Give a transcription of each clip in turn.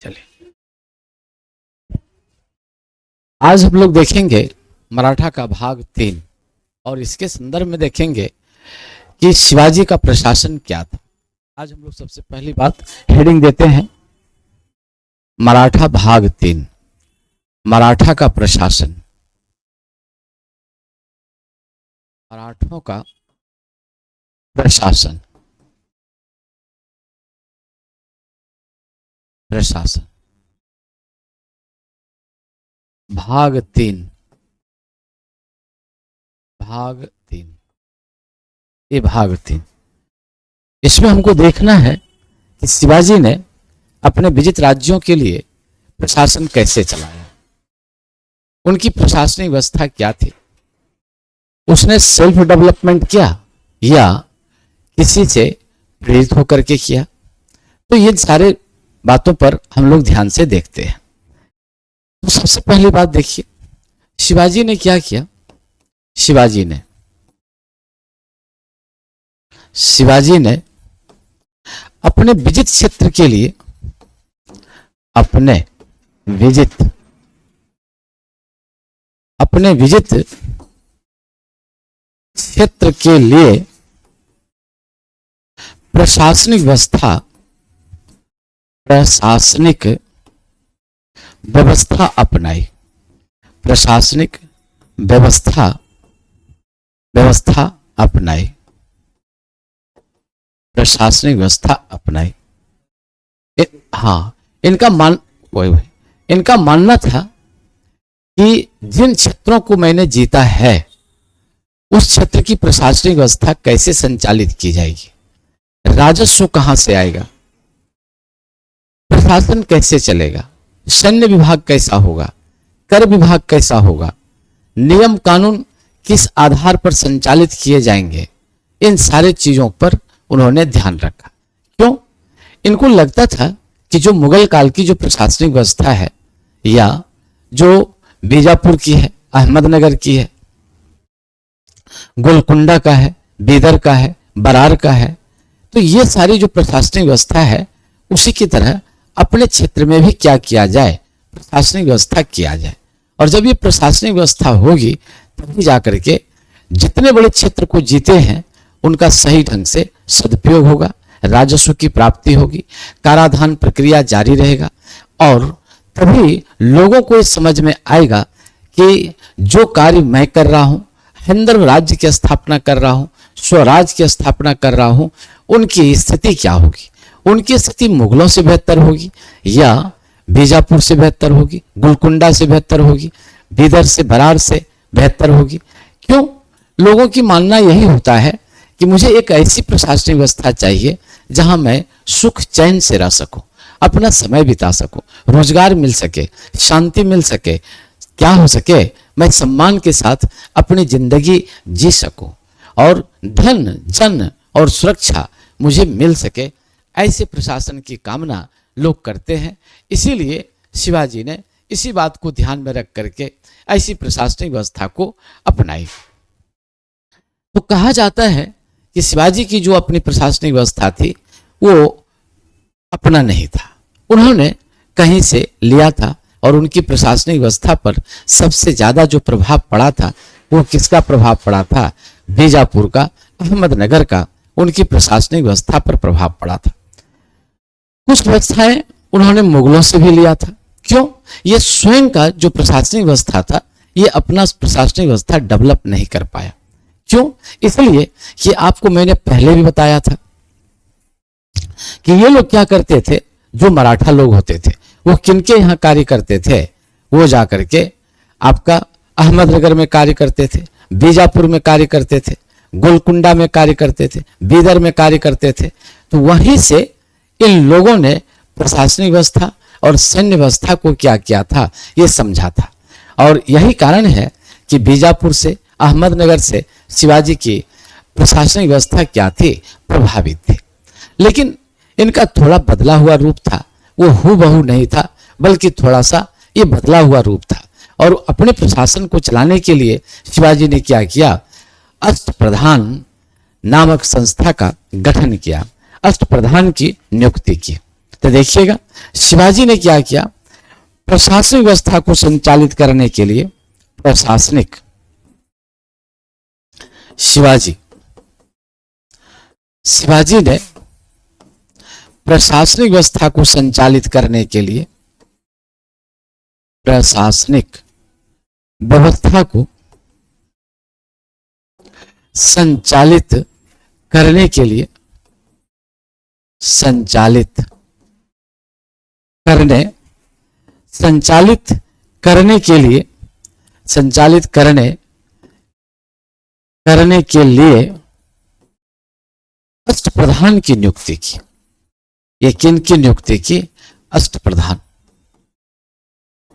चलिए, आज हम लोग देखेंगे मराठा का भाग 3 और इसके संदर्भ में देखेंगे कि शिवाजी का प्रशासन क्या था। आज हम लोग सबसे पहली बात हेडिंग देते हैं मराठा भाग 3, मराठा का प्रशासन। मराठों का प्रशासन, प्रशासन भाग 3, भाग 3, ये भाग 3। इसमें हमको देखना है कि शिवाजी ने अपने विजित राज्यों के लिए प्रशासन कैसे चलाया, उनकी प्रशासनिक व्यवस्था क्या थी, उसने सेल्फ डेवलपमेंट किया या किसी से प्रेरित होकर के किया। तो ये सारे बातों पर हम लोग ध्यान से देखते हैं। तो सबसे पहली बात देखिए, शिवाजी ने क्या किया। शिवाजी ने अपने विजित क्षेत्र के लिए, अपने विजित क्षेत्र के लिए प्रशासनिक व्यवस्था अपनाई। प्रशासनिक व्यवस्था अपनाई। प्रशासनिक व्यवस्था अपनाई। इनका मानना था कि जिन क्षेत्रों को मैंने जीता है उस क्षेत्र की प्रशासनिक व्यवस्था कैसे संचालित की जाएगी, राजस्व कहां से आएगा, प्रशासन कैसे चलेगा, सैन्य विभाग कैसा होगा, कर विभाग कैसा होगा, नियम कानून किस आधार पर संचालित किए जाएंगे, इन सारे चीजों पर उन्होंने ध्यान रखा। क्यों? इनको लगता था कि जो मुगल काल की जो प्रशासनिक व्यवस्था है या जो बीजापुर की है, अहमदनगर की है, गोलकुंडा का है, बीदर का है, बरार का है, तो ये सारी जो प्रशासनिक व्यवस्था है उसी की तरह अपने क्षेत्र में भी क्या किया जाए, प्रशासनिक व्यवस्था किया जाए। और जब ये प्रशासनिक व्यवस्था होगी तभी जाकर के जितने बड़े क्षेत्र को जीते हैं उनका सही ढंग से सदुपयोग होगा, राजस्व की प्राप्ति होगी, कराधान प्रक्रिया जारी रहेगा और तभी लोगों को इस समझ में आएगा कि जो कार्य मैं कर रहा हूं, हिंदू राज्य की स्थापना कर रहा हूं, स्वराज की स्थापना कर रहा हूं, उनकी स्थिति क्या होगी। उनकी स्थिति मुगलों से बेहतर होगी या बीजापुर से बेहतर होगी, गोलकुंडा से बेहतर होगी, बीदर से, बरार से बेहतर होगी। क्यों? लोगों की मानना यही होता है कि मुझे एक ऐसी प्रशासनिक व्यवस्था चाहिए जहां मैं सुख चैन से रह सकूं, अपना समय बिता सकूं, रोजगार मिल सके, शांति मिल सके, क्या हो सके, मैं सम्मान के साथ अपनी जिंदगी जी सकूं और धन जन और सुरक्षा मुझे मिल सके। ऐसे प्रशासन की कामना लोग करते हैं। इसीलिए शिवाजी ने इसी बात को ध्यान में रख करके ऐसी प्रशासनिक व्यवस्था को अपनाई। तो कहा जाता है कि शिवाजी की जो अपनी प्रशासनिक व्यवस्था थी वो अपना नहीं था, उन्होंने कहीं से लिया था और उनकी प्रशासनिक व्यवस्था पर सबसे ज्यादा जो प्रभाव पड़ा था वो किसका प्रभाव पड़ा था? बीजापुर का, अहमदनगर का, उनकी प्रशासनिक व्यवस्था पर प्रभाव पड़ा था। कुछ व्यवस्थाएं उन्होंने मुगलों से भी लिया था। क्यों? ये स्वयं का जो प्रशासनिक व्यवस्था था ये अपना प्रशासनिक व्यवस्था डेवलप नहीं कर पाया। क्यों? इसलिए कि आपको मैंने पहले भी बताया था कि ये लोग क्या करते थे, जो मराठा लोग होते थे वो किनके यहाँ कार्य करते थे, वो जाकर के आपका अहमदनगर में कार्य करते थे, बीजापुर में कार्य करते थे, गोलकुंडा में कार्य करते थे, बीदर में कार्य करते थे। तो वहीं से इन लोगों ने प्रशासनिक व्यवस्था और सैन्य व्यवस्था को क्या किया था, ये समझा था। और यही कारण है कि बीजापुर से, अहमदनगर से शिवाजी की प्रशासनिक व्यवस्था क्या थी, प्रभावित थी। लेकिन इनका थोड़ा बदला हुआ रूप था, वो हूबहू नहीं था बल्कि थोड़ा सा ये बदला हुआ रूप था। और अपने प्रशासन को चलाने के लिए शिवाजी ने क्या किया, अष्टप्रधान नामक संस्था का गठन किया, अष्टप्रधान की नियुक्ति की। तो देखिएगा शिवाजी ने क्या किया, प्रशासनिक व्यवस्था को संचालित करने के लिए शिवाजी ने प्रशासनिक व्यवस्था को संचालित करने के लिए प्रशासनिक व्यवस्था को संचालित करने के लिए संचालित करने के लिए अष्टप्रधान की नियुक्ति की। ये किन की नियुक्ति की? अष्टप्रधान।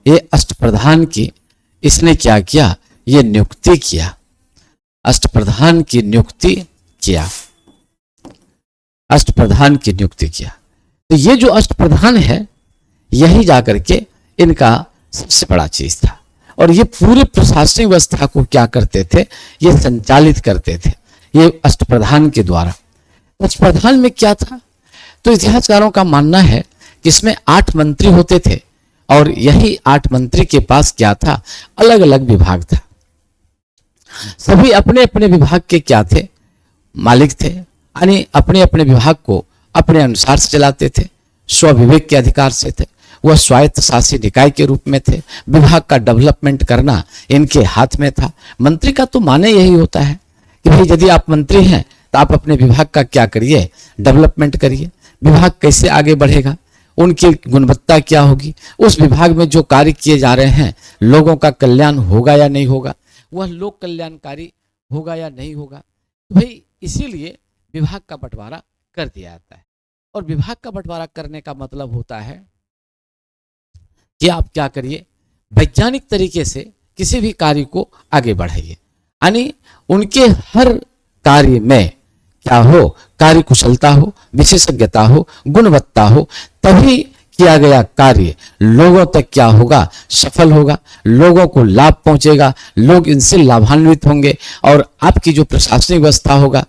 ये अष्टप्रधान की इसने क्या किया? ये नियुक्ति किया, अष्टप्रधान की नियुक्ति किया, अष्टप्रधान की नियुक्ति किया। तो ये जो अष्टप्रधान है यही जाकर के इनका सबसे बड़ा चीज था। और ये पूरे प्रशासनिक व्यवस्था को क्या करते थे? ये संचालित करते थे, ये अष्टप्रधान के द्वारा। अष्टप्रधान में क्या था? तो इतिहासकारों का मानना है कि इसमें 8 मंत्री होते थे और यही 8 मंत्री के पास क्या था? अलग अलग विभाग था। सभी अपने अपने विभाग के क्या थे? मालिक थे, यानी अपने अपने विभाग को अपने अनुसार से चलाते थे, स्वविवेक के अधिकार से थे। वह स्वायत्त शासी निकाय के रूप में थे। विभाग का डेवलपमेंट करना इनके हाथ में था। मंत्री का तो माने यही होता है कि भाई यदि आप मंत्री हैं तो आप अपने विभाग का क्या करिए? डेवलपमेंट करिए। विभाग कैसे आगे बढ़ेगा, उनकी गुणवत्ता क्या होगी, उस विभाग में जो कार्य किए जा रहे हैं लोगों का कल्याण होगा या नहीं होगा, वह लोक कल्याणकारी होगा या नहीं होगा। भाई इसीलिए विभाग का बंटवारा कर दिया जाता है। और विभाग का बंटवारा करने का मतलब होता है कि आप क्या करिए? वैज्ञानिक तरीके से किसी भी कार्य को आगे बढ़ाइए, यानी उनके हर कार्य में क्या हो? कार्य कुशलता हो, विशेषज्ञता हो, गुणवत्ता हो, तभी किया गया कार्य लोगों तक क्या होगा? सफल होगा, लोगों को लाभ पहुंचेगा, लोग इनसे लाभान्वित होंगे और आपकी जो प्रशासनिक व्यवस्था होगा,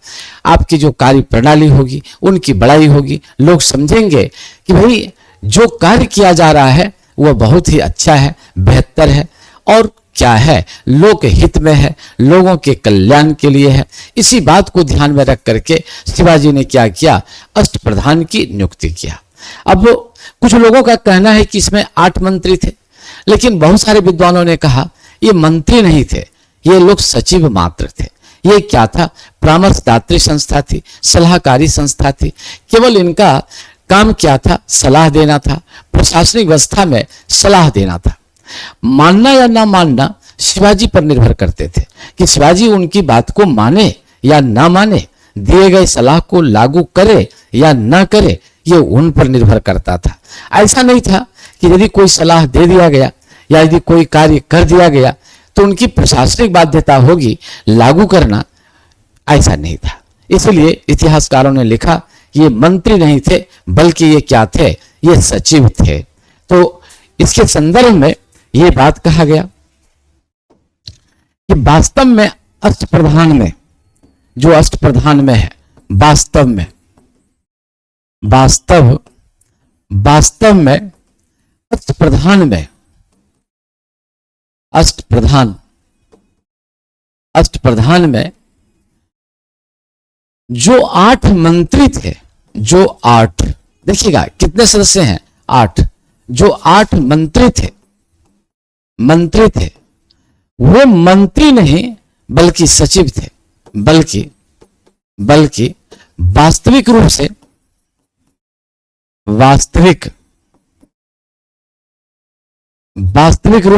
आपकी जो कार्य प्रणाली होगी, उनकी बड़ाई होगी। लोग समझेंगे कि भाई जो कार्य किया जा रहा है वह बहुत ही अच्छा है, बेहतर है और क्या है? लोक हित में है, लोगों के कल्याण के लिए है। इसी बात को ध्यान में रख करके शिवाजी ने क्या किया? अष्टप्रधान की नियुक्ति किया। अब कुछ लोगों का कहना है कि इसमें 8 मंत्री थे, लेकिन बहुत सारे विद्वानों ने कहा ये मंत्री नहीं थे, ये लोग सचिव मात्र थे। ये क्या था? परामर्शदात्री संस्था थी, सलाहकारी संस्था थी। केवल इनका काम क्या था? सलाह देना था, प्रशासनिक व्यवस्था में सलाह देना था। मानना या ना मानना शिवाजी पर निर्भर करते थे कि शिवाजी उनकी बात को माने या ना माने, दिए गए सलाह को लागू करे या ना करे, ये उन पर निर्भर करता था। ऐसा नहीं था कि यदि कोई सलाह दे दिया गया या यदि कोई कार्य कर दिया गया तो उनकी प्रशासनिक बाध्यता होगी लागू करना, ऐसा नहीं था। इसलिए इतिहासकारों ने लिखा ये मंत्री नहीं थे बल्कि ये क्या थे? ये सचिव थे। तो इसके संदर्भ में ये बात कहा गया कि वास्तव में अष्टप्रधान में जो अष्टप्रधान में है, वास्तव में अष्टप्रधान में अष्टप्रधान में जो 8 मंत्री थे, जो 8, देखिएगा कितने सदस्य हैं? 8। जो 8 मंत्री थे वो मंत्री नहीं बल्कि सचिव थे, बल्कि वास्तविक रूप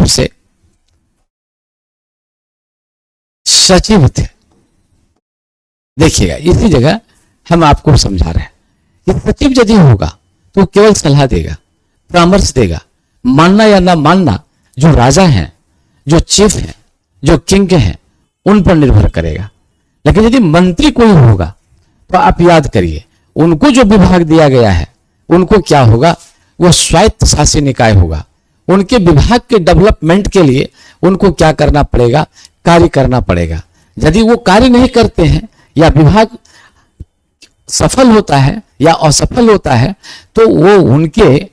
से सचिव थे। देखिएगा इसी जगह हम आपको समझा रहे हैं कि सचिव यदि होगा तो केवल सलाह देगा, परामर्श देगा। मानना या ना मानना जो राजा हैं, जो चीफ हैं, जो किंग हैं, उन पर निर्भर करेगा। लेकिन यदि मंत्री कोई होगा तो आप याद करिए उनको जो विभाग दिया गया है उनको क्या होगा? वह स्वायत्त शासी निकाय होगा। उनके विभाग के डेवलपमेंट के लिए उनको क्या करना पड़ेगा? कार्य करना पड़ेगा। यदि वो कार्य नहीं करते हैं या विभाग सफल होता है या असफल होता है तो वो उनके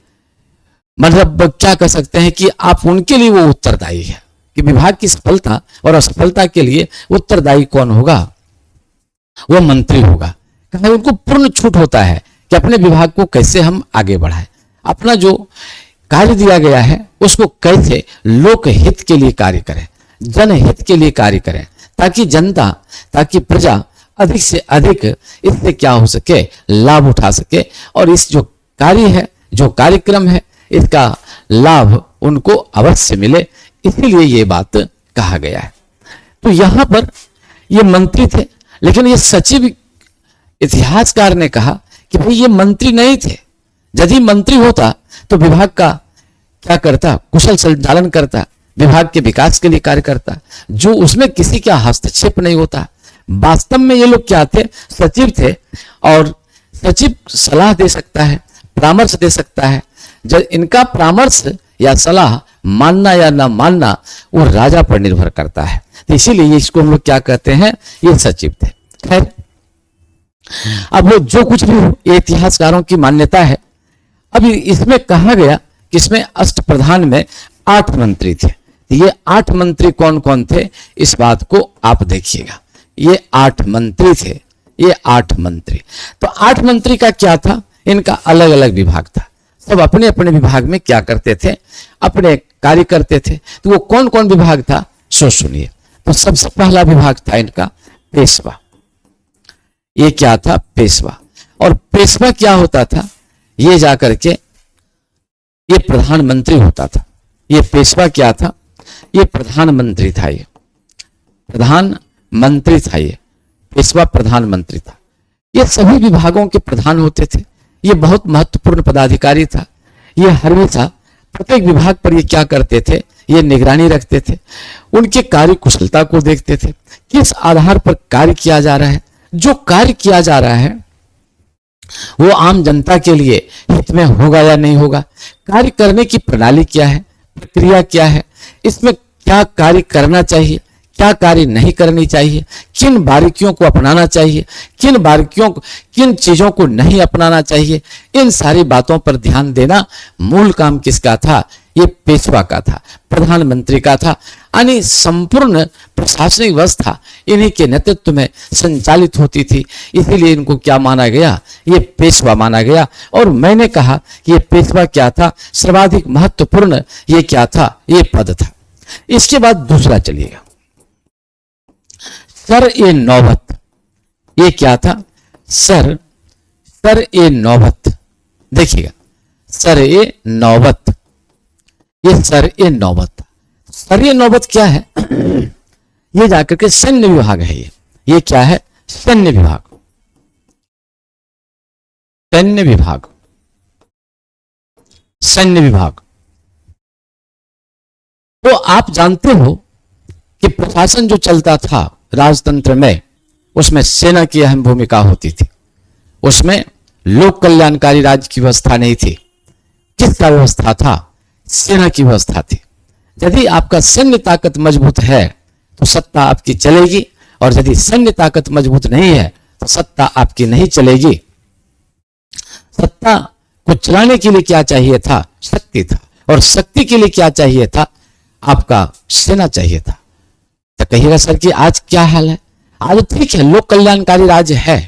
मतलब क्या कह सकते हैं कि आप उनके लिए वो उत्तरदायी है कि विभाग की सफलता और असफलता के लिए उत्तरदायी कौन होगा? वो मंत्री होगा। उनको पूर्ण छूट होता है कि अपने विभाग को कैसे हम आगे बढ़ाएं, अपना जो कार्य दिया गया है उसको कैसे लोक हित के लिए कार्य करें, जनहित के लिए कार्य करें, ताकि जनता, ताकि प्रजा अधिक से अधिक इससे क्या हो सके, लाभ उठा सके और इस जो कार्य है, जो कार्यक्रम है, इसका लाभ उनको अवश्य मिले। इसीलिए ये बात कहा गया है। तो यहां पर ये मंत्री थे, लेकिन ये सचिव, इतिहासकार ने कहा कि भाई ये मंत्री नहीं थे। यदि मंत्री होता तो विभाग का क्या करता? कुशल संचालन करता, विभाग के विकास के लिए कार्य करता, जो उसमें किसी का हस्तक्षेप नहीं होता। वास्तव में ये लोग क्या थे? सचिव थे, और सचिव सलाह दे सकता है, परामर्श दे सकता है। जब इनका परामर्श या सलाह मानना या ना मानना वो राजा पर निर्भर करता है। तो इसीलिए इसको हम लोग क्या कहते हैं? ये सचिव थे। खैर, अब वो जो कुछ भी हो, ये इतिहासकारों की मान्यता है। अभी इसमें कहा गया कि इसमें अष्टप्रधान में 8 मंत्री थे। तो ये 8 मंत्री कौन कौन थे, इस बात को आप देखिएगा। ये 8 मंत्री थे, ये 8 मंत्री। तो 8 मंत्री का क्या था? इनका अलग अलग विभाग था। सब अपने अपने विभाग में क्या करते थे? अपने कार्य करते थे। तो वो कौन कौन विभाग था, सो सुनिए। तो सबसे पहला विभाग था इनका पेशवा। ये क्या था? पेशवा। और पेशवा क्या होता था? ये जाकर के ये प्रधानमंत्री होता था। ये पेशवा क्या था? ये प्रधानमंत्री था। ये प्रधानमंत्री था। ये पेशवा प्रधानमंत्री था। ये सभी विभागों के प्रधान होते थे। ये बहुत महत्वपूर्ण पदाधिकारी था। ये हमेशा प्रत्येक विभाग पर ये क्या करते थे? ये निगरानी रखते थे, उनके कार्य कुशलता को देखते थे, किस आधार पर कार्य किया जा रहा है। जो कार्य किया जा रहा है वो आम जनता के लिए हित में होगा या नहीं होगा, कार्य करने की प्रणाली क्या है, प्रक्रिया क्या है, इसमें क्या कार्य करना चाहिए, क्या कार्य नहीं करनी चाहिए, किन बारीकियों को अपनाना चाहिए, किन बारीकियों को, किन चीजों को नहीं अपनाना चाहिए, इन सारी बातों पर ध्यान देना मूल काम किसका था? ये पेशवा का था, प्रधानमंत्री का था। यानी संपूर्ण प्रशासनिक व्यवस्था इन्हीं के नेतृत्व में संचालित होती थी। इसीलिए इनको क्या माना गया? ये पेशवा माना गया। और मैंने कहा कि ये पेशवा क्या था? सर्वाधिक महत्वपूर्ण ये क्या था? ये पद था। इसके बाद दूसरा चलिएगा, सर-ए-नौबत। ये क्या था? सर-ए-नौबत। देखिएगा, सर-ए-नौबत। ये सर-ए-नौबत। सर-ए-नौबत क्या है? ये जाकर के सैन्य विभाग है। ये क्या है? सैन्य विभाग। सैन्य विभाग, सैन्य विभाग। तो आप जानते हो कि प्रशासन जो चलता था राजतंत्र में, उसमें सेना की अहम भूमिका होती थी। उसमें लोक कल्याणकारी राज्य की व्यवस्था नहीं थी। किसका व्यवस्था था? सेना की व्यवस्था थी। यदि आपका सैन्य ताकत मजबूत है तो सत्ता आपकी चलेगी, और यदि सैन्य ताकत मजबूत नहीं है तो सत्ता आपकी नहीं चलेगी। सत्ता को चलाने के लिए क्या चाहिए था? शक्ति था। और शक्ति के लिए क्या चाहिए था? आपका सेना चाहिए था। तो कहिएगा सर कि आज क्या हाल है? आज ठीक है, लोक कल्याणकारी राज्य है,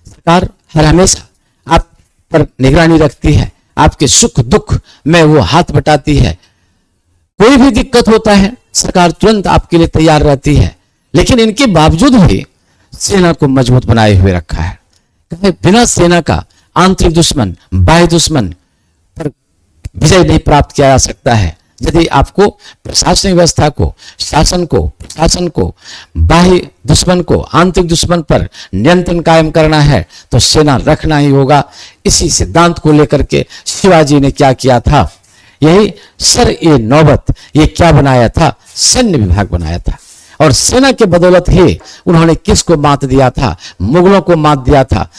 सरकार हर हमेशा आप पर निगरानी रखती है, आपके सुख दुख में वो हाथ बटाती है। कोई भी दिक्कत होता है सरकार तुरंत आपके लिए तैयार रहती है। लेकिन इनके बावजूद भी सेना को मजबूत बनाए हुए रखा है। बिना सेना का आंतरिक दुश्मन, बाह्य दुश्मन पर विजय नहीं प्राप्त किया जा सकता है। यदि आपको प्रशासनिक व्यवस्था को, शासन को, प्रशासन को, बाह्य दुश्मन को, आंतरिक दुश्मन पर नियंत्रण कायम करना है तो सेना रखना ही होगा। इसी सिद्धांत को लेकर के शिवाजी ने क्या किया था? यही सर-ए-नौबत ये क्या बनाया था? सैन्य विभाग बनाया था। और सेना के बदौलत ही उन्होंने किसको मात दिया था? मुगलों को मात दिया था।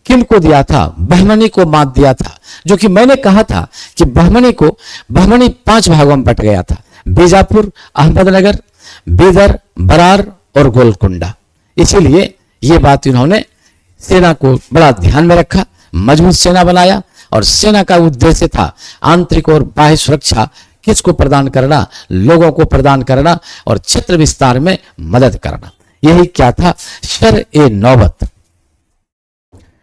किन को दिया था? बहमनी को मात दिया था। जो कि मैंने कहा था कि बहमनी 5 भागों में बट गया था: बीजापुर, अहमदनगर, बीदर, बरार और गोलकुंडा। इसीलिए ये बात इन्होंने सेना को बड़ा ध्यान में रखा, मजबूत सेना बनाया और सेना का उद्देश्य था आंतरिक और बाह्य सुरक्षा किसको प्रदान करना, लोगों को प्रदान करना और क्षेत्र विस्तार में मदद करना। यही क्या था, सर ए नौबत,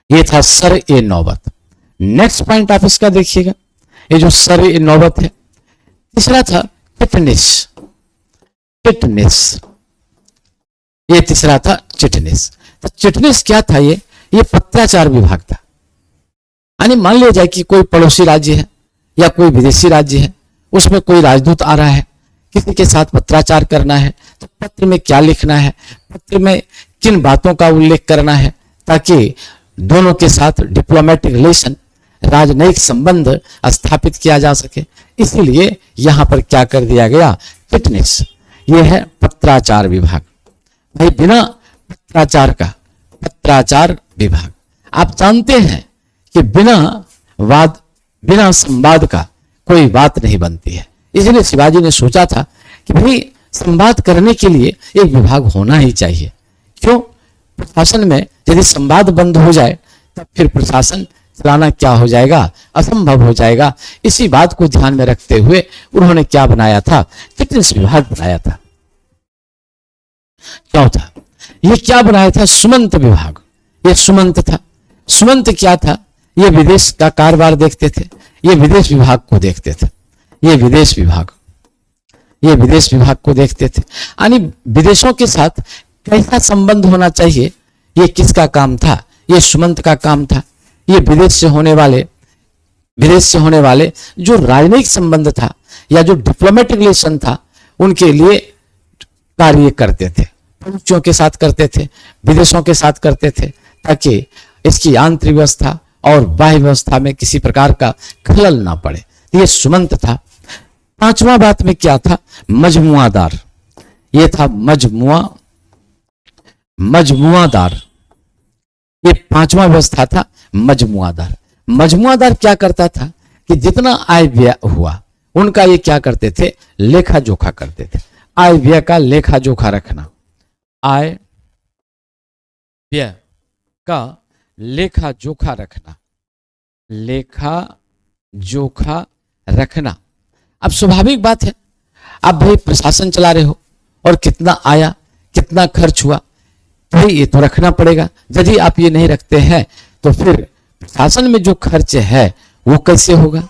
ये था सर ए नौबत। नेक्स्ट पॉइंट आप इसका देखिएगा, ये जो सर ए नौबत है। तीसरा था चिटनिस, चिटनिस, ये तीसरा था चिटनिस। तो चिटनिस क्या था, ये पत्राचार विभाग था। यानी मान लिया जाए कि कोई पड़ोसी राज्य है या कोई विदेशी राज्य है, उसमें कोई राजदूत आ रहा है, किसी के साथ पत्राचार करना है, तो पत्र में क्या लिखना है, पत्र में किन बातों का उल्लेख करना है, ताकि दोनों के साथ डिप्लोमेटिक रिलेशन, राजनयिक संबंध स्थापित किया जा सके। इसीलिए यहां पर क्या कर दिया गया, चिटनिस, ये है पत्राचार विभाग। भाई बिना पत्राचार का, पत्राचार विभाग, आप जानते हैं कि बिना संवाद का कोई बात नहीं बनती है। इसलिए शिवाजी ने सोचा था कि भाई संवाद करने के लिए एक विभाग होना ही चाहिए। क्यों, प्रशासन में यदि संवाद बंद हो जाए तब फिर प्रशासन चलाना क्या हो जाएगा, असंभव हो जाएगा। इसी बात को ध्यान में रखते हुए उन्होंने क्या बनाया था, चिटनिस विभाग बनाया था। चौथा, ये क्या बनाया था, सुमंत विभाग। ये सुमंत था। सुमंत क्या था, ये विदेश का कारोबार देखते थे, ये विदेश विभाग को देखते थे, ये विदेश विभाग को देखते थे। यानी विदेशों के साथ कैसा संबंध होना चाहिए, ये किसका काम था, ये सुमंत का काम था। ये विदेश से होने वाले जो राजनयिक संबंध था या जो डिप्लोमेटिक रिलेशन था, उनके लिए कार्य करते थे, पड़ोसियों के साथ करते थे, विदेशों के साथ करते थे, ताकि इसकी आंतरिक व्यवस्था और बाह्य व्यवस्था में किसी प्रकार का खलल ना पड़े। ये सुमंत था। पांचवा बात में क्या था, मजमुआदार। ये था मजमुआदार। ये पांचवा व्यवस्था था मजमुआदार। मजमुआदार क्या करता था कि जितना आय व्यय हुआ उनका ये क्या करते थे, लेखा जोखा करते थे। आय व्यय का लेखा जोखा रखना, आय व्यय का लेखा जोखा रखना, लेखा जोखा रखना। अब स्वाभाविक बात है, आप भाई प्रशासन चला रहे हो और कितना आया कितना खर्च हुआ, भाई ये तो रखना पड़ेगा। यदि आप ये नहीं रखते हैं तो फिर प्रशासन में जो खर्च है वो कैसे होगा,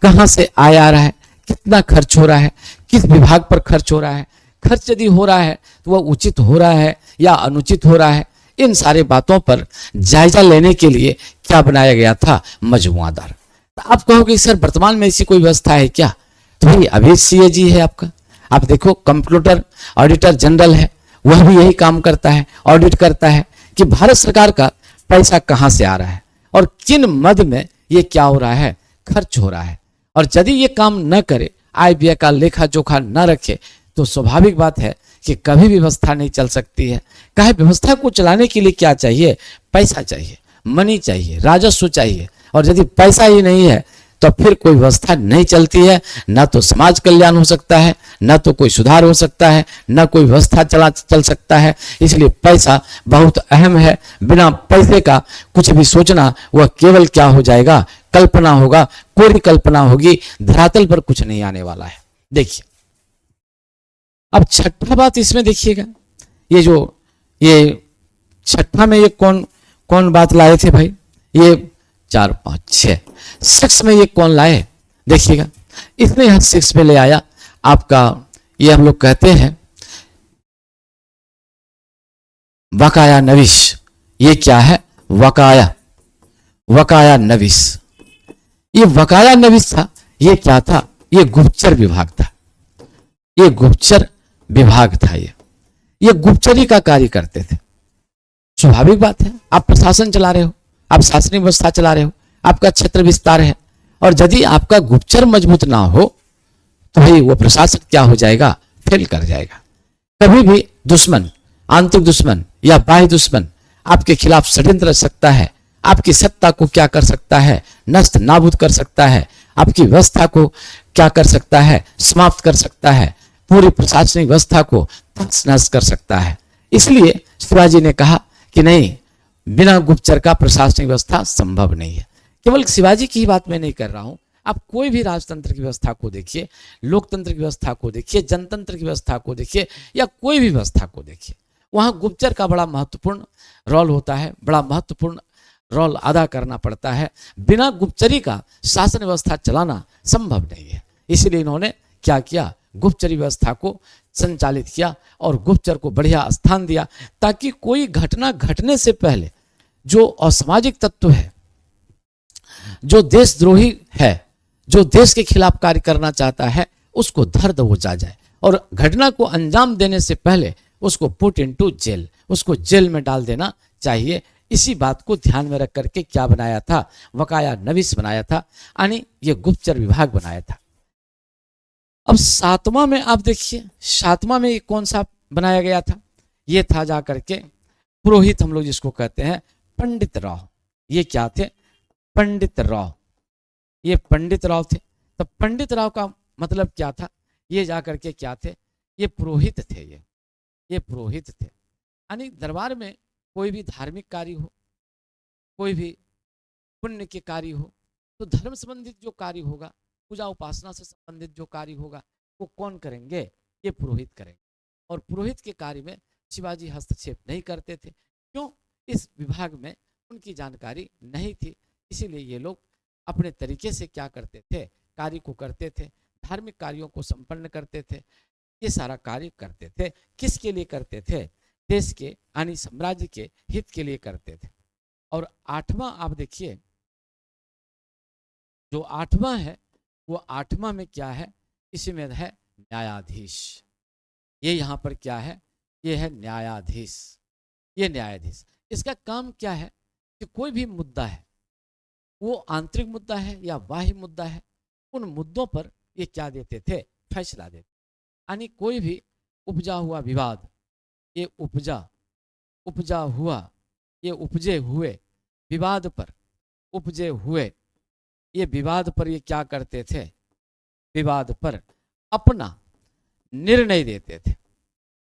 कहां से आय आ रहा है, कितना खर्च हो रहा है, किस विभाग पर खर्च हो रहा है, खर्च यदि हो रहा है तो वह उचित हो रहा है या अनुचित हो रहा है। इन सारे बातों पर जायजा लेने के लिए क्या बनाया गया था, मजमुआदार। आप कहोगे सर वर्तमान में ऐसी कोई व्यवस्था है क्या, तो भाई अभी सीएजी है आपका। आप देखो कंप्यूटर ऑडिटर जनरल है, वह भी यही काम करता है, ऑडिट करता है कि भारत सरकार का पैसा कहां से आ रहा है और किन मद में ये क्या हो रहा है, खर्च हो रहा है। और यदि ये काम न करे, आय व्यय का लेखा जोखा न रखे, तो स्वाभाविक बात है कि कभी भी व्यवस्था नहीं चल सकती है। कहे व्यवस्था को चलाने के लिए क्या चाहिए, पैसा चाहिए, मनी चाहिए, राजस्व चाहिए। और यदि पैसा ही नहीं है तो फिर कोई व्यवस्था नहीं चलती है, ना तो समाज कल्याण हो सकता है, ना तो कोई सुधार हो सकता है, ना कोई व्यवस्था चल सकता है। इसलिए पैसा बहुत अहम है। बिना पैसे का कुछ भी सोचना वह केवल क्या हो जाएगा, कल्पना होगा, कोरी कल्पना होगी, धरातल पर कुछ नहीं आने वाला है। देखिए अब छठा बात इसमें देखिएगा, ये छठा में ये कौन बात लाए थे भाई, ये 4 5 6 6 में ये कौन लाए, देखिएगा इसने यहां 6 में ले आया आपका, ये हम लोग कहते हैं वकाया नविश। ये क्या है, वकाया नविश। ये वकाया नविश था, ये क्या था, ये गुप्तचर विभाग था। ये गुप्तचर विभाग था, ये गुप्तचरी का कार्य करते थे। स्वाभाविक बात है, आप प्रशासन चला रहे हो, आप शासनिक व्यवस्था चला रहे हो, आपका क्षेत्र विस्तार है, और यदि आपका गुप्तचर मजबूत ना हो तो भाई वो प्रशासन क्या हो जाएगा, फेल कर जाएगा। कभी भी दुश्मन, आंतरिक दुश्मन या बाह्य दुश्मन आपके खिलाफ षड्यंत्र रच सकता है, आपकी सत्ता को क्या कर सकता है, नष्ट नाबूद कर सकता है, आपकी व्यवस्था को क्या कर सकता है, समाप्त कर सकता है, पूरी प्रशासनिक व्यवस्था को तहस नहस कर सकता है। इसलिए शिवाजी ने कहा कि नहीं, बिना गुप्तचर का प्रशासनिक व्यवस्था संभव नहीं है। केवल शिवाजी की ही बात मैं नहीं कर रहा हूं, आप कोई भी राजतंत्र की व्यवस्था को देखिए, लोकतंत्र की व्यवस्था को देखिए, जनतंत्र की व्यवस्था को देखिए, या कोई भी व्यवस्था को देखिए, वहां गुप्तचर का बड़ा महत्वपूर्ण रोल होता है, बड़ा महत्वपूर्ण रोल अदा करना पड़ता है। बिना गुप्तचरी का शासन व्यवस्था चलाना संभव नहीं है। इसलिए इन्होंने क्या किया, गुप्तचरी व्यवस्था को संचालित किया और गुप्तचर को बढ़िया स्थान दिया, ताकि कोई घटना घटने से पहले जो असामाजिक तत्व है, जो देशद्रोही है, जो देश के खिलाफ कार्य करना चाहता है, उसको धर दबोचा जाए और घटना को अंजाम देने से पहले उसको पुट इनटू जेल, उसको जेल में डाल देना चाहिए। इसी बात को ध्यान में रख करके क्या बनाया था, वकाया नवीस बनाया था, यानी ये गुप्तचर विभाग बनाया था। अब 7वां में आप देखिए, 7वां में कौन सा बनाया गया था, ये था जा करके पुरोहित, हम लोग जिसको कहते हैं पंडित राव। ये क्या थे, पंडित राव, ये पंडित राव थे। तो पंडित राव का मतलब क्या था, ये जा करके क्या थे, ये पुरोहित थे, ये पुरोहित थे। यानी दरबार में कोई भी धार्मिक कार्य हो, कोई भी पुण्य के कार्य हो, तो धर्म संबंधित जो कार्य होगा, पूजा उपासना से संबंधित जो कार्य होगा, वो कौन करेंगे, ये पुरोहित करेंगे। और पुरोहित के कार्य में शिवाजी हस्तक्षेप नहीं करते थे। क्यों, इस विभाग में उनकी जानकारी नहीं थी, इसीलिए ये लोग अपने तरीके से क्या करते थे, कार्य को करते थे, धार्मिक कार्यों को संपन्न करते थे। ये सारा कार्य करते थे, किसके लिए करते थे, देश के यानी साम्राज्य के हित के लिए करते थे। और 8वां आप देखिए, जो 8वां है, वो 8वां में क्या है, इसमें है न्यायाधीश। ये यहाँ पर क्या है, ये है न्यायाधीश। ये न्यायाधीश, इसका काम क्या है कि कोई भी मुद्दा है, वो आंतरिक मुद्दा है या बाह्य मुद्दा है, उन मुद्दों पर ये क्या देते थे, फैसला देते। यानी कोई भी उपजा हुआ विवाद, ये उपजा हुआ, ये उपजे हुए विवाद पर, उपजे हुए ये विवाद पर ये क्या करते थे, विवाद पर अपना निर्णय देते थे,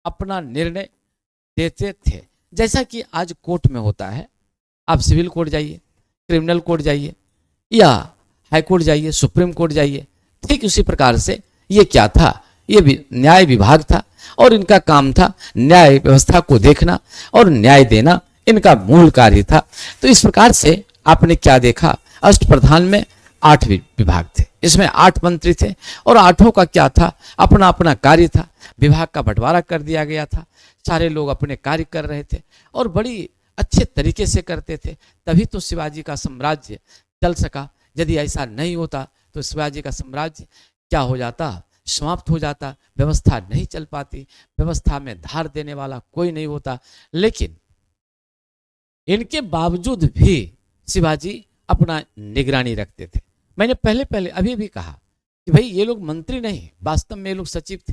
अपना निर्णय देते थे। जैसा कि आज कोर्ट में होता है, आप सिविल कोर्ट जाइए, क्रिमिनल कोर्ट जाइए, या हाई कोर्ट जाइए, सुप्रीम कोर्ट जाइए, ठीक उसी प्रकार से ये क्या था, ये भी न्याय विभाग था और इनका काम था न्याय व्यवस्था को देखना और न्याय देना, इनका मूल कार्य था। तो इस प्रकार से आपने क्या देखा, अष्टप्रधान में 8 विभाग थे, इसमें 8 मंत्री थे और 8 का क्या था, अपना अपना कार्य था। विभाग का बंटवारा कर दिया गया था, सारे लोग अपने कार्य कर रहे थे और बड़ी अच्छे तरीके से करते थे, तभी तो शिवाजी का साम्राज्य चल सका। यदि ऐसा नहीं होता तो शिवाजी का साम्राज्य क्या हो जाता, समाप्त हो जाता, व्यवस्था नहीं चल पाती, व्यवस्था में धार देने वाला कोई नहीं होता। लेकिन इनके बावजूद भी शिवाजी अपना निगरानी रखते थे। मैंने पहले अभी भी कहा कि भाई ये लोग मंत्री नहीं, वास्तव में ये लोग सचिव थे,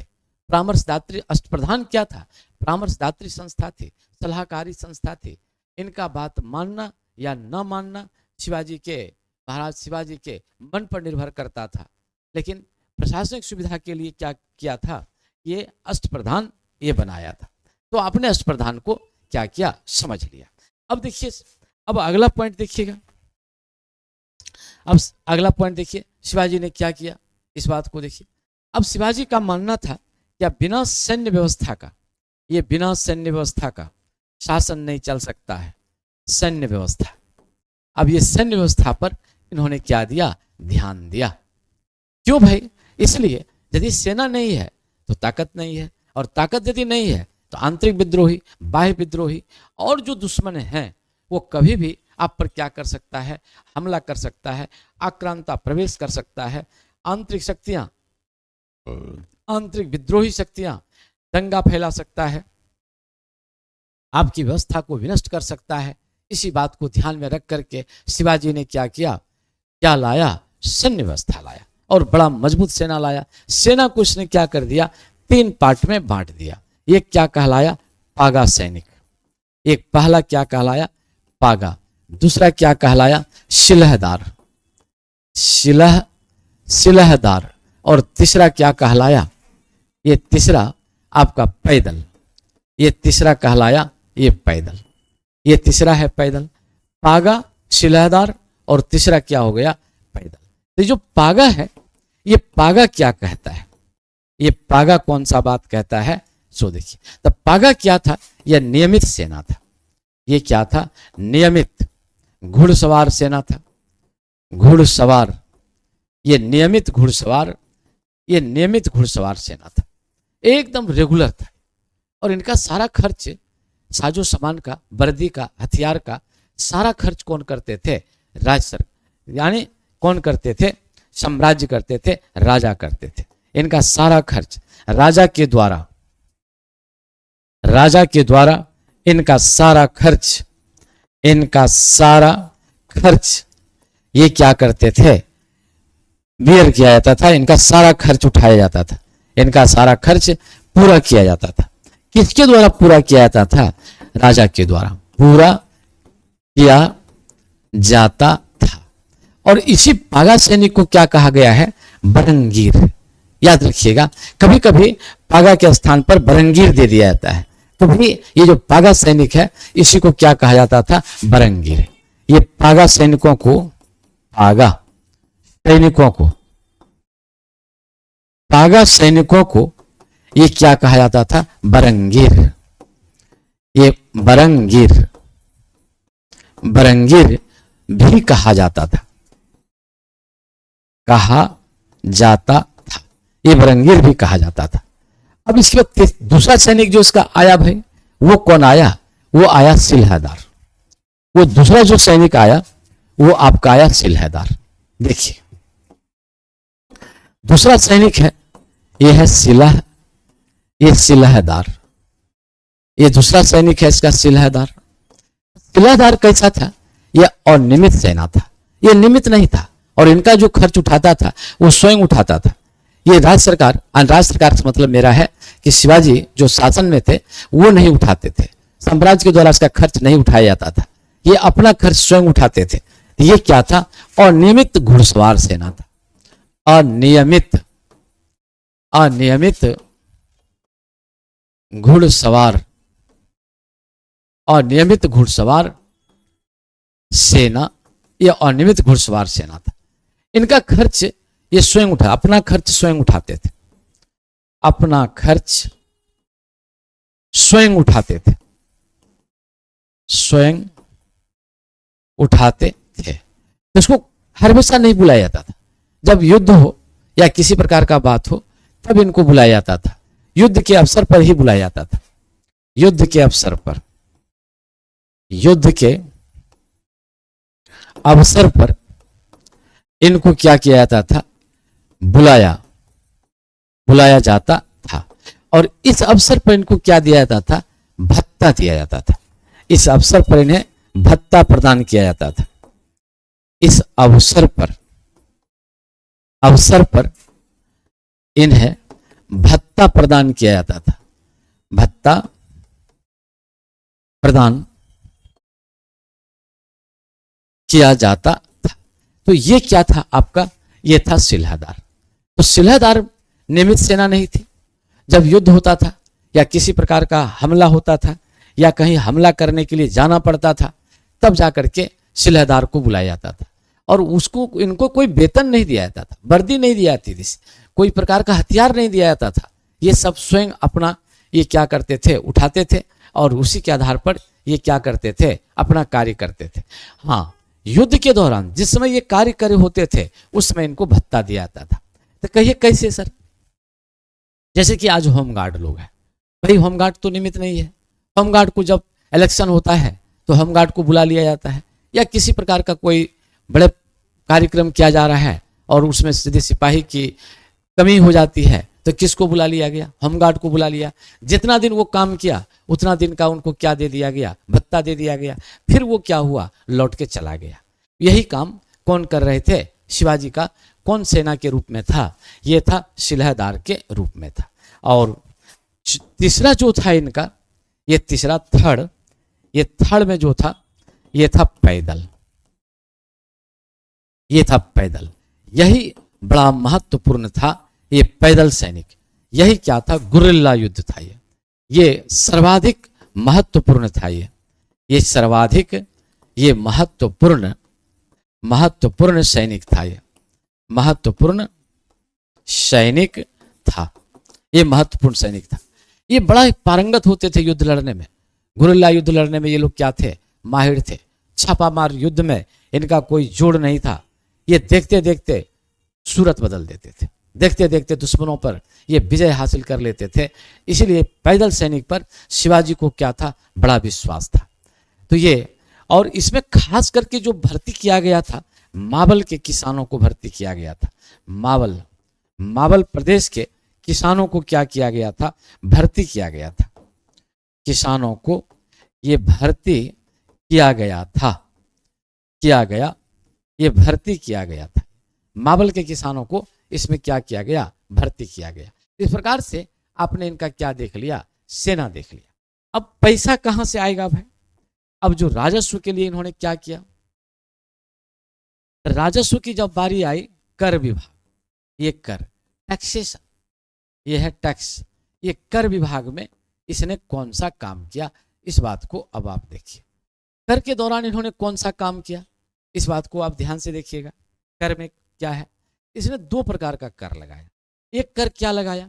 परामर्शदात्री। अष्टप्रधान क्या था, परामर्शदात्री संस्था थी, सलाहकारी संस्था थी। इनका बात मानना या न मानना शिवाजी के, महाराज शिवाजी के मन पर निर्भर करता था। लेकिन प्रशासनिक सुविधा के लिए क्या किया था, ये अष्टप्रधान ये बनाया था। तो आपने अष्टप्रधान को क्या किया, समझ लिया। अब देखिए, अब अगला पॉइंट देखिएगा, अब अगला पॉइंट देखिए, शिवाजी ने क्या किया, इस बात को देखिए। अब शिवाजी का मानना था कि बिना सैन्य व्यवस्था का, ये बिना सैन्य व्यवस्था का शासन नहीं चल सकता है, सैन्य व्यवस्था। अब ये सैन्य व्यवस्था पर इन्होंने क्या दिया, ध्यान दिया। क्यों भाई, इसलिए यदि सेना नहीं है तो ताकत नहीं है, और ताकत यदि नहीं है तो आंतरिक विद्रोही, बाह्य विद्रोही और जो दुश्मन हैं वो कभी भी आप पर क्या कर सकता है, हमला कर सकता है, आक्रांता प्रवेश कर सकता है। आंतरिक शक्तियां, आंतरिक विद्रोही शक्तियां दंगा फैला सकता है, आपकी व्यवस्था को विनष्ट कर सकता है। इसी बात को ध्यान में रख करके शिवाजी ने क्या किया, क्या लाया, सैन्य व्यवस्था लाया और बड़ा मजबूत सेना लाया। सेना को उसने क्या कर दिया, 3 पार्ट में बांट दिया। एक क्या कहलाया, पागा सैनिक, एक पहला क्या कहलाया, पागा, दूसरा क्या कहलाया, शिलहदार, शिलहदार, और तीसरा क्या कहलाया, ये तीसरा आपका पैदल, ये तीसरा कहलाया ये पैदल, ये तीसरा है पैदल। पागा, शिलहदार और तीसरा क्या हो गया, पैदल। तो जो पागा है, ये पागा क्या कहता है, ये पागा कौन सा बात कहता है, सो देखिए। तो पागा क्या था, यह नियमित सेना था। ये क्या था, नियमित घुड़सवार सेना था। घुड़सवार, ये नियमित घुड़सवार, ये नियमित घुड़सवार सेना था, एकदम रेगुलर था। और इनका सारा खर्च, साजो सामान का, वर्दी का, हथियार का सारा खर्च कौन करते थे, राज सरकार, यानी कौन करते थे, साम्राज्य करते थे, राजा करते थे। इनका सारा खर्च राजा के द्वारा, राजा के द्वारा इनका सारा खर्च, इनका सारा खर्च ये क्या करते थे, बियर किया जाता था। इनका सारा खर्च उठाया जाता था, इनका सारा खर्च पूरा किया जाता था। किसके द्वारा पूरा किया जाता था, राजा के द्वारा पूरा किया जाता था। और इसी पागा सैनिक को क्या कहा गया है, बरंगीर। याद रखिएगा, कभी कभी पागा के स्थान पर बरंगीर दे दिया जाता है, तो भी ये जो पागा सैनिक है इसी को क्या कहा जाता था, बरंगीर। ये पागा सैनिकों को, पागा सैनिकों को, पागा सैनिकों को ये क्या कहा जाता था, बरंगीर। ये बरंगीर, बरंगीर भी कहा जाता था, कहा जाता था, ये बरंगीर भी कहा जाता था। अब इसके बाद दूसरा सैनिक जो इसका आया भाई, वो कौन आया, वो आया सिलहदार। वो दूसरा जो सैनिक आया वो आपका आया सिलहदार। देखिए दूसरा सैनिक है, ये है सिलह, ये सिलहदार, ये दूसरा सैनिक है इसका सिलहदार। सिलहदार कैसा था, यह अनियमित सेना था, ये नियमित नहीं था। और इनका जो खर्च उठाता था वो स्वयं उठाता था। ये राज्य सरकार, राज्य सरकार से मतलब मेरा है कि शिवाजी जो शासन में थे वो नहीं उठाते थे, साम्राज्य के द्वारा इसका खर्च नहीं उठाया जाता था, ये अपना खर्च स्वयं उठाते थे। ये क्या था, अनियमित घुड़सवार सेना था। अनियमित, अनियमित घुड़सवार, अनियमित घुड़सवार सेना, यह अनियमित घुड़सवार सेना था। इनका खर्च ये स्वयं उठा, अपना खर्च स्वयं उठाते थे, अपना खर्च स्वयं उठाते थे, स्वयं उठाते थे। इसको हमेशा नहीं बुलाया जाता था। जब युद्ध हो या किसी प्रकार का बात हो तब इनको बुलाया जाता था, युद्ध के अवसर पर ही बुलाया जाता था। युद्ध के अवसर पर, युद्ध के अवसर पर इनको क्या किया जाता था, बुलाया जाता था। और इस अवसर पर इनको क्या दिया जाता था, भत्ता दिया जाता था। इस अवसर पर इन्हें भत्ता प्रदान किया जाता था। इस अवसर पर इन्हें भत्ता प्रदान किया जाता था, भत्ता प्रदान किया जाता था। तो ये क्या था आपका, ये था सिलहदार। तो सिलहदार नियमित सेना नहीं थी। जब युद्ध होता था या किसी प्रकार का हमला होता था या कहीं हमला करने के लिए जाना पड़ता था तब जाकर के सिलहदार को बुलाया जाता था। और उसको, इनको कोई वेतन नहीं दिया जाता था, वर्दी नहीं दी जाती थी, कोई प्रकार का हथियार नहीं दिया जाता था। ये सब स्वयं अपना ये क्या करते थे, उठाते थे और उसी के आधार पर ये क्या करते थे, अपना कार्य करते थे। हाँ, युद्ध के दौरान जिस समय ये कार्य करे होते थे उस समय इनको भत्ता दिया जाता था। तो कहिए कैसे सर, जैसे कि आज होमगार्ड लोग हैं, भाई होमगार्ड तो नियमित नहीं है। होमगार्ड को जब इलेक्शन होता है तो होमगार्ड को बुला लिया जाता है, या किसी प्रकार का कोई बड़े कार्यक्रम किया जा रहा है और उसमें सीधे सिपाही की कमी हो जाती है तो किसको बुला लिया गया, होमगार्ड को बुला लिया। जितना दिन वो काम किया उतना दिन का उनको क्या दे दिया गया, भत्ता दे दिया गया। फिर वो क्या हुआ, लौट के चला गया। यही काम कौन कर रहे थे, शिवाजी का कौन सेना के रूप में था, ये था सिलहदार के रूप में था। और तीसरा जो था इनका, ये तीसरा थर्ड, ये थर्ड में जो था ये था पैदल, ये था पैदल। यही बड़ा महत्वपूर्ण था, ये पैदल सैनिक। यही क्या था, गुरिल्ला युद्ध था। ये सर्वाधिक महत्वपूर्ण था। ये सर्वाधिक, ये महत्वपूर्ण महत्वपूर्ण सैनिक था। ये महत्वपूर्ण सैनिक था, ये महत्वपूर्ण सैनिक था। ये बड़ा पारंगत होते थे युद्ध लड़ने में, गुरिल्ला युद्ध लड़ने में ये लोग क्या थे, माहिर थे। छापामार युद्ध में इनका कोई जोड़ नहीं था। ये देखते देखते सूरत बदल देते थे, देखते देखते दुश्मनों पर ये विजय हासिल कर लेते थे। इसीलिए पैदल सैनिक पर शिवाजी को क्या था, बड़ा विश्वास था। तो ये, और इसमें खास करके जो भर्ती किया गया था, मावल के किसानों को भर्ती किया गया था। मावल प्रदेश के किसानों को क्या किया गया था, भर्ती किया गया था। किसानों को ये भर्ती किया गया था, ये भर्ती किया गया था। मावल के किसानों को इसमें क्या किया गया, भर्ती किया गया। इस प्रकार से आपने इनका क्या देख लिया, सेना देख लिया। अब पैसा कहां से आएगा भाई? अब जो राजस्व के लिए इन्होंने क्या किया, राजस्व की जब बारी आई, कर विभाग, ये कर टैक्सेशन, ये है टैक्स, ये कर विभाग में इसने कौन सा काम किया, इस बात को अब आप देखिए। कर के दौरान इन्होंने कौन सा काम किया, इस बात को आप ध्यान से देखिएगा। कर में क्या है, इसने दो प्रकार का कर लगाया। एक कर क्या लगाया,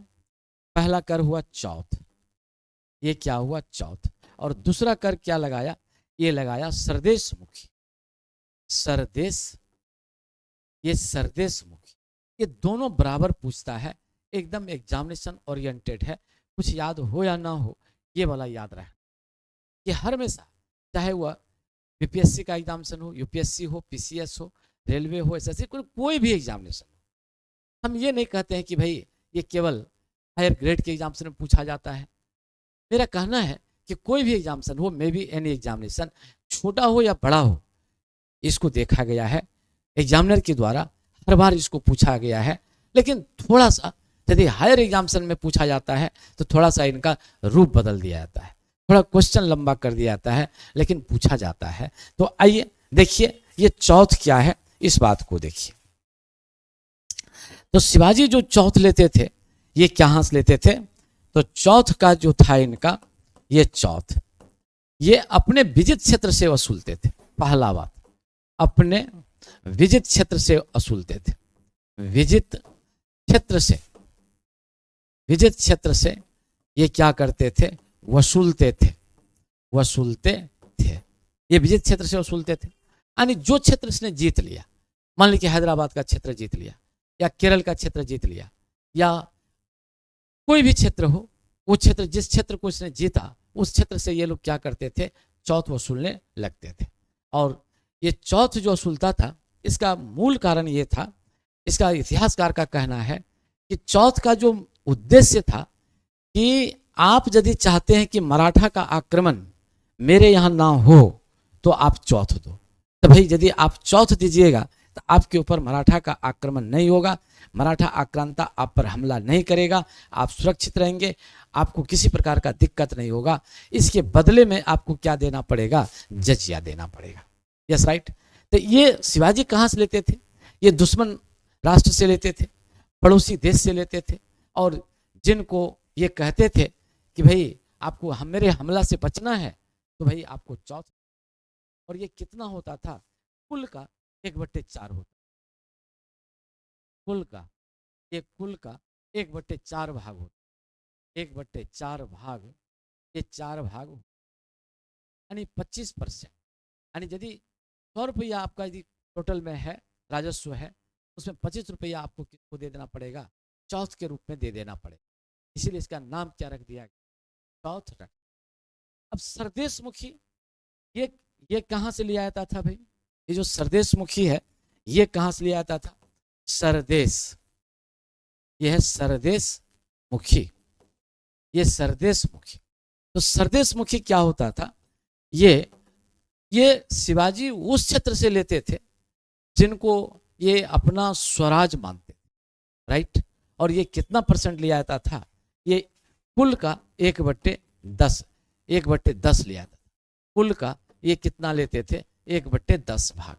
पहला कर हुआ चौथ, ये क्या हुआ चौथ। और दूसरा कर क्या लगाया, ये लगाया सरदेश मुखी, सरदेश, ये सरदेश मुखी। ये दोनों बराबर पूछता है, एकदम एग्जामिनेशन ओरिएंटेड है। कुछ याद हो या ना हो, ये वाला याद रहे। ये हर हमेशा, चाहे वह बीपीएससी का एग्जामिनेशन हो, यूपीएससी हो, पीसीएस हो, रेलवे हो, एसएससी, कोई भी एग्जामिनेशन, हम ये नहीं कहते हैं कि भाई ये केवल हायर ग्रेड के एग्जामिनेशन में पूछा जाता है। मेरा कहना है कि कोई भी एग्जामिनेशन हो, मे बी एनी एग्जामिनेशन, छोटा हो या बड़ा हो, इसको देखा गया है एग्जामिनर के द्वारा, हर बार इसको पूछा गया है। लेकिन थोड़ा सा यदि हायर एग्जामिनेशन में पूछा जाता है तो थोड़ा सा इनका रूप बदल दिया जाता है, थोड़ा क्वेश्चन लंबा कर दिया जाता है, लेकिन पूछा जाता है। तो आइए देखिए ये चौथ क्या है, इस बात को देखिए। तो शिवाजी जो चौथ लेते थे, ये कहां से लेते थे, तो चौथ का जो था इनका, ये चौथ ये अपने विजित क्षेत्र से वसूलते थे। पहला बात, अपने विजित क्षेत्र से वसूलते थे, विजित क्षेत्र से, विजित क्षेत्र से ये क्या करते थे, वसूलते थे, वसूलते थे। ये विजित क्षेत्र से वसूलते थे, यानी जो क्षेत्र इसने जीत लिया, मान लीजिए हैदराबाद का क्षेत्र जीत लिया, या केरल का क्षेत्र जीत लिया, या कोई भी क्षेत्र हो, वो क्षेत्र, जिस क्षेत्र को इसने जीता, उस क्षेत्र से ये लोग क्या करते थे, चौथ वसूलने लगते थे। और ये चौथ जो वसूलता था, इसका मूल कारण ये था, इसका इतिहासकार का कहना है कि चौथ का जो उद्देश्य था कि आप यदि चाहते हैं कि मराठा का आक्रमण मेरे यहाँ ना हो, तो आप चौथ दो। तो भाई यदि आप चौथ दीजिएगा तो आपके ऊपर मराठा का आक्रमण नहीं होगा, मराठा आक्रांता आप पर हमला नहीं करेगा, आप सुरक्षित रहेंगे, आपको किसी प्रकार का दिक्कत नहीं होगा। इसके बदले में आपको क्या देना पड़ेगा, जजिया देना पड़ेगा। Yes right. तो ये शिवाजी कहाँ से लेते थे, ये दुश्मन राष्ट्र से लेते थे, पड़ोसी देश से लेते थे, और जिनको ये कहते थे कि भाई आपको मेरे हमला से बचना है तो भाई आपको चौथ। और ये कितना होता था, कुल का 1/4 होता, कुल का, ये कुल का 1/4 भाग होता, 1/4 भाग, ये 4 भाग, यानी 25%। यानी यदि 100 रुपया आपका यदि टोटल में है, राजस्व है, उसमें 25 रुपया आपको किसको दे देना पड़ेगा, चौथ के रूप में दे देना पड़ेगा। इसीलिए इसका नाम क्या रख दिया, चौथ रख। अब सरदेश मुखी, ये कहां से लिया जाता था भाई, ये जो सरदेश मुखी है, ये कहां से लिया जाता था, सरदेश, ये है सरदेश मुखी, ये सरदेश मुखी। तो सरदेश मुखी क्या होता था, ये शिवाजी उस क्षेत्र से लेते थे जिनको ये अपना स्वराज मानते थे, राइट। और ये कितना परसेंट लिया जाता था, ये कुल का 1/10, 1/10 लिया था। कुल का ये कितना लेते थे, 1/10 भाग,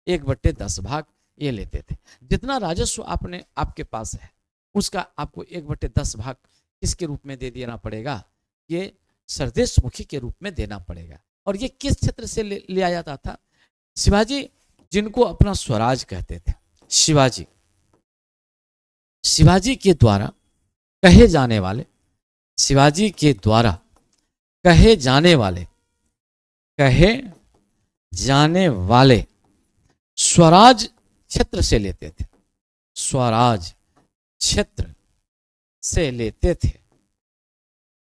1/10 भाग ये लेते थे। जितना राजस्व आपके पास है, उसका आपको 1/10 भाग किसके रूप में दे देना पड़ेगा, ये सरदेश मुखी के रूप में देना पड़ेगा। और ये किस क्षेत्र से लिया जाता था, शिवाजी जिनको अपना स्वराज कहते थे। शिवाजी, शिवाजी के द्वारा कहे जाने वाले, शिवाजी के द्वारा कहे जाने वाले, कहे जाने वाले स्वराज क्षेत्र से लेते थे, स्वराज क्षेत्र से लेते थे,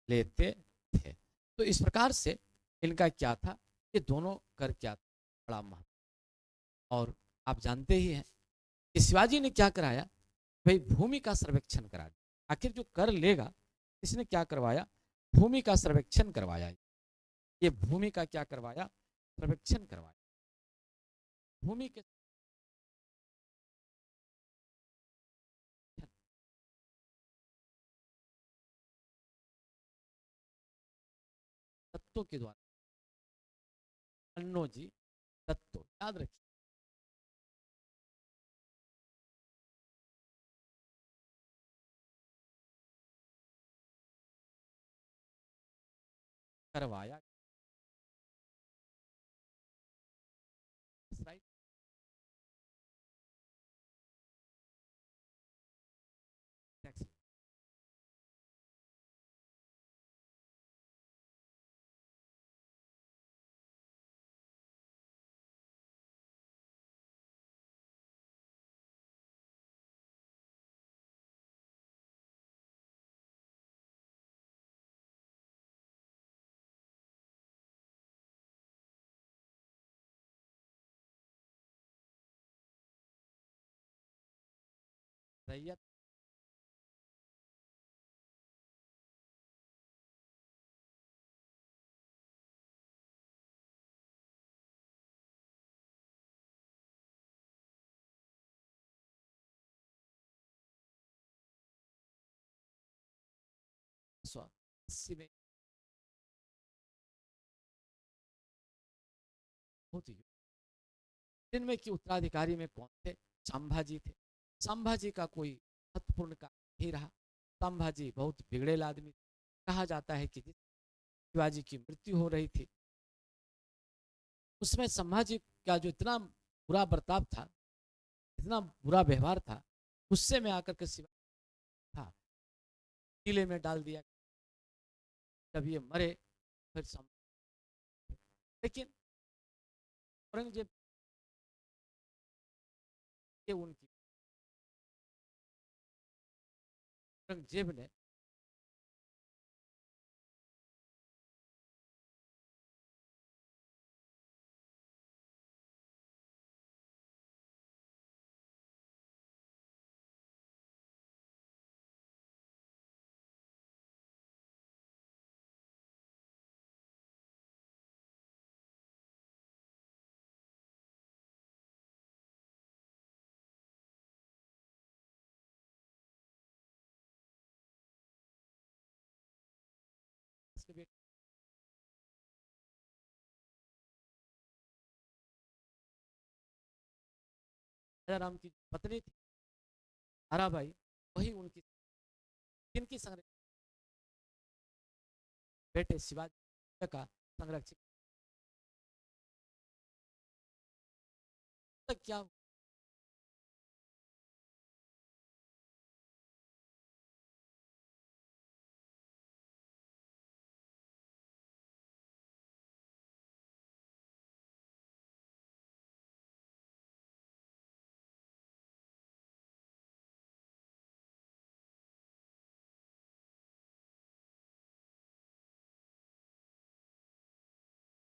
लेते थे। तो इस प्रकार से इनका क्या था, ये दोनों कर क्या था, बड़ा महत्व। और आप जानते ही हैं कि शिवाजी ने क्या कराया, भाई भूमि का सर्वेक्षण करा दिया। आखिर जो कर लेगा, इसने क्या करवाया, भूमि का सर्वेक्षण करवाया। ये भूमि का क्या करवाया, सर्वेक्षण करवाया। भूमि के तत्वों के द्वारा, अन्नो जी तत्व याद रखिए, करवाया। राइट, रैयत में होती है। जिनमें कि उत्तराधिकारी में कौन थे, संभाजी थे। संभाजी का कोई महत्वपूर्ण कार्य नहीं रहा। संभाजी बहुत बिगड़ेल आदमी। कहा जाता है कि जिस शिवाजी की मृत्यु हो रही थी, उसमें संभाजी का जो इतना बुरा बर्ताव था, इतना बुरा व्यवहार था, गुस्से में आकर के शिवाजी था किले में डाल दिया। जब ये मरे फिर लेकिन औरंगजेब के उनकी औरंगजेब ने इसके बेटे राजा राम की पत्नी थी ताराबाई, वही उनकी किनकी संरक्षक, बेटे शिवाजी का संरक्षक। तक क्या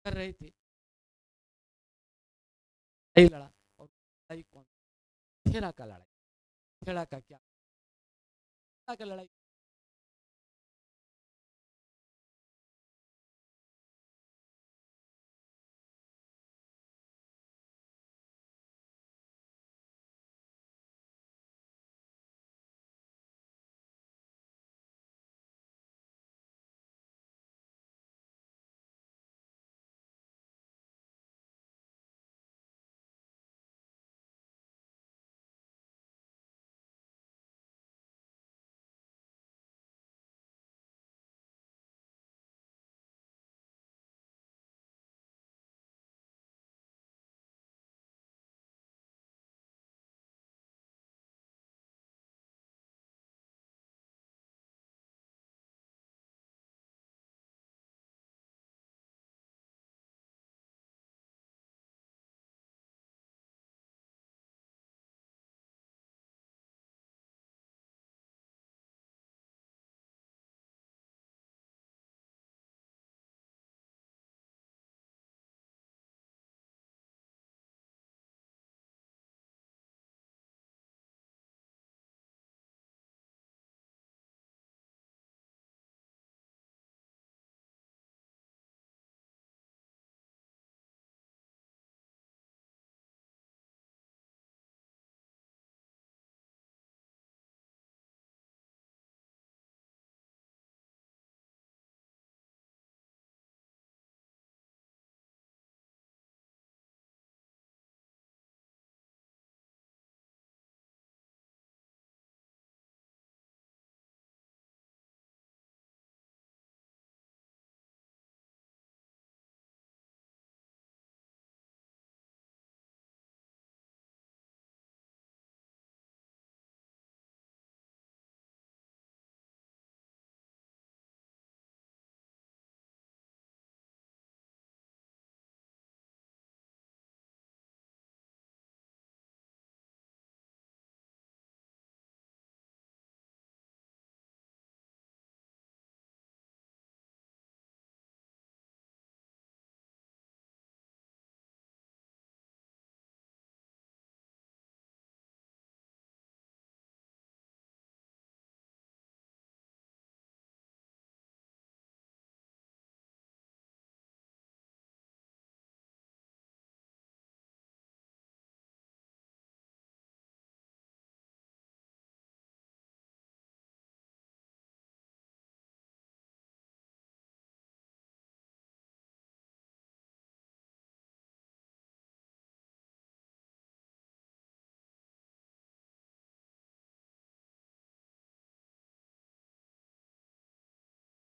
कर रहे थे, लड़ाई लड़ा। और लड़ाई कौन, खेड़ा का लड़ाई, खेड़ा का क्या, खेड़ा का लड़ाई